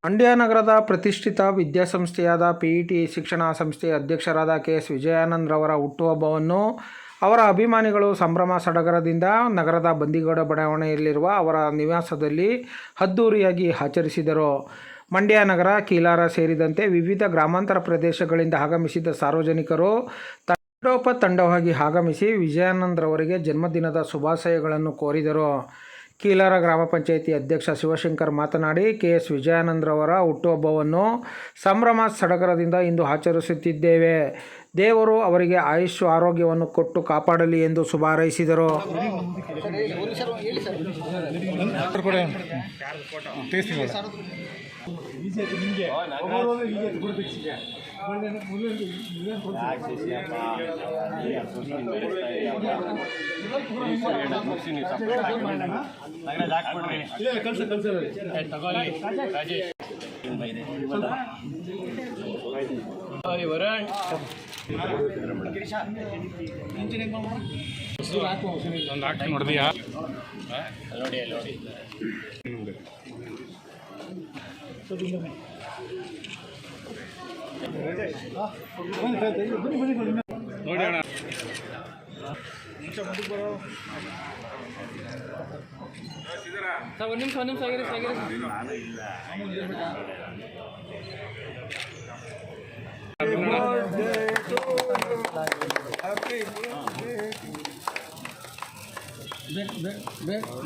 ಮಂಡ್ಯ ನಗರದ ಪ್ರತಿಷ್ಠಿತ ವಿದ್ಯಾಸಂಸ್ಥೆಯಾದ ಪಿಇಟಿ ಶಿಕ್ಷಣ ಸಂಸ್ಥೆಯ ಅಧ್ಯಕ್ಷರಾದ ಕೆ.ಎಸ್. ವಿಜಯಾನಂದರವರ ಹುಟ್ಟುಹಬ್ಬವನ್ನು ಅವರ ಅಭಿಮಾನಿಗಳು ಸಂಭ್ರಮ ಸಡಗರದಿಂದ ನಗರದ ಬಂದಿಗೌಡ ಬಡಾವಣೆಯಲ್ಲಿರುವ ಅವರ ನಿವಾಸದಲ್ಲಿ ಅದ್ದೂರಿಯಾಗಿ ಆಚರಿಸಿದರು. ಮಂಡ್ಯ ನಗರ, ಕೀಲಾರ ಸೇರಿದಂತೆ ವಿವಿಧ ಗ್ರಾಮಾಂತರ ಪ್ರದೇಶಗಳಿಂದ ಆಗಮಿಸಿದ ಸಾರ್ವಜನಿಕರು ತಂಡೋಪತಂಡವಾಗಿ ಆಗಮಿಸಿ ವಿಜಯಾನಂದರವರಿಗೆ ಜನ್ಮದಿನದ ಶುಭಾಶಯಗಳನ್ನು ಕೋರಿದರು. ಕೀಲಾರ ಗ್ರಾಮ ಪಂಚಾಯಿತಿ ಅಧ್ಯಕ್ಷ ಶಿವಶಂಕರ್ ಮಾತನಾಡಿ, ಕೆ.ಎಸ್. ವಿಜಯಾನಂದರವರ ಹುಟ್ಟುಹಬ್ಬವನ್ನು ಸಂಭ್ರಮ ಸಡಗರದಿಂದ ಇಂದು ಆಚರಿಸುತ್ತಿದ್ದೇವೆ. ದೇವರು ಅವರಿಗೆ ಆಯುಷ್ಯ ಆರೋಗ್ಯವನ್ನು ಕೊಟ್ಟು ಕಾಪಾಡಲಿ ಎಂದು ಶುಭ ಹಾರೈಸಿದರು. ನೋಡಿದೀಯಾ ನೋಡಿ ಅಣ್ಣ, ಒಂದು ನಿಮಿಷ ಆಗಿರಿ.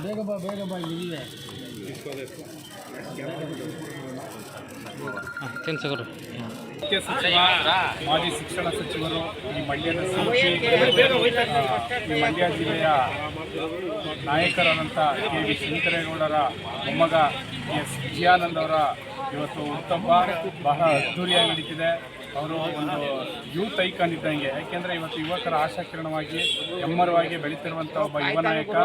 ಬೇಗ ಬಾ ಇಲ್ಲಿದೆ. ಮುಖ್ಯ ಸಚಿವ, ಮಾಜಿ ಶಿಕ್ಷಣ ಸಚಿವರು, ಈ ಮಂಡ್ಯದ ಈ ಮಂಡ್ಯ ಜಿಲ್ಲೆಯ ನಾಯಕರಾದಂಥ ಕೆ.ವಿ. ಶಂಕರೇಗೌಡರ ಮೊಮ್ಮಗ ಎಸ್. ವಿಜಯಾನಂದ್ ಅವರ ಇವತ್ತು ಹುಟ್ಟುಹಬ್ಬ ಬಹಳ ಅದ್ದೂರಿಯಾಗಿ ನಡೀತಿದೆ. ಅವರು ಒಂದು ಯೂತ್ ಐಕಾನ್ ಇದ್ದಂಗೆ, ಯಾಕೆಂದರೆ ಇವತ್ತು ಯುವಕರ ಆಶಾಕಿರಣವಾಗಿ ಎಮ್ಮರವಾಗಿ ಬೆಳೀತಿರುವಂಥ ಒಬ್ಬ ಯುವ ನಾಯಕ.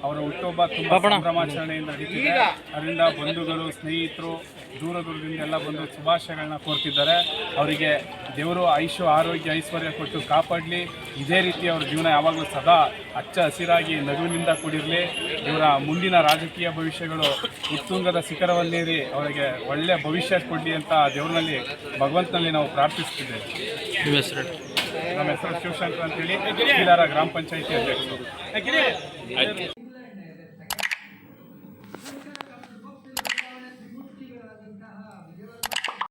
ಅವರ ಹುಟ್ಟುಹಬ್ಬ ತುಂಬ ಸಂಭ್ರಮಾಚರಣೆಯಿಂದ ನಡೀತಿದೆ. ಅದರಿಂದ ಬಂಧುಗಳು, ಸ್ನೇಹಿತರು ದೂರದಿಂದ ಎಲ್ಲ ಬಂದು ಶುಭಾಶಯಗಳನ್ನ ಕೋರ್ತಿದ್ದಾರೆ. ಅವರಿಗೆ ದೇವರು ಆಯುಷ್ಯ ಆರೋಗ್ಯ ಐಶ್ವರ್ಯ ಕೊಟ್ಟು ಕಾಪಾಡಲಿ. ಇದೇ ರೀತಿ ಅವ್ರ ಜೀವನ ಯಾವಾಗಲೂ ಸದಾ ಹಚ್ಚ ಹಸಿರಾಗಿ ನಗುವಿನಿಂದ ಕೂಡಿರಲಿ. ಇವರ ಮುಂದಿನ ರಾಜಕೀಯ ಭವಿಷ್ಯಗಳು ಉತ್ತುಂಗದ ಶಿಖರವಲ್ಲೇರಿ ಅವರಿಗೆ ಒಳ್ಳೆಯ ಭವಿಷ್ಯ ಕೊಡಲಿ ಅಂತ ದೇವರಲ್ಲಿ ಭಗವಂತನಲ್ಲಿ ನಾವು ಪ್ರಾರ್ಥಿಸ್ತಿದ್ದೇವೆ. ನಮ್ಮ ಹೆಸರು ಶಿವಶಂಕರ್ ಅಂತೇಳಿ, ಕೀಲಾರ ಗ್ರಾಮ ಪಂಚಾಯಿತಿ ಅಧ್ಯಕ್ಷರು.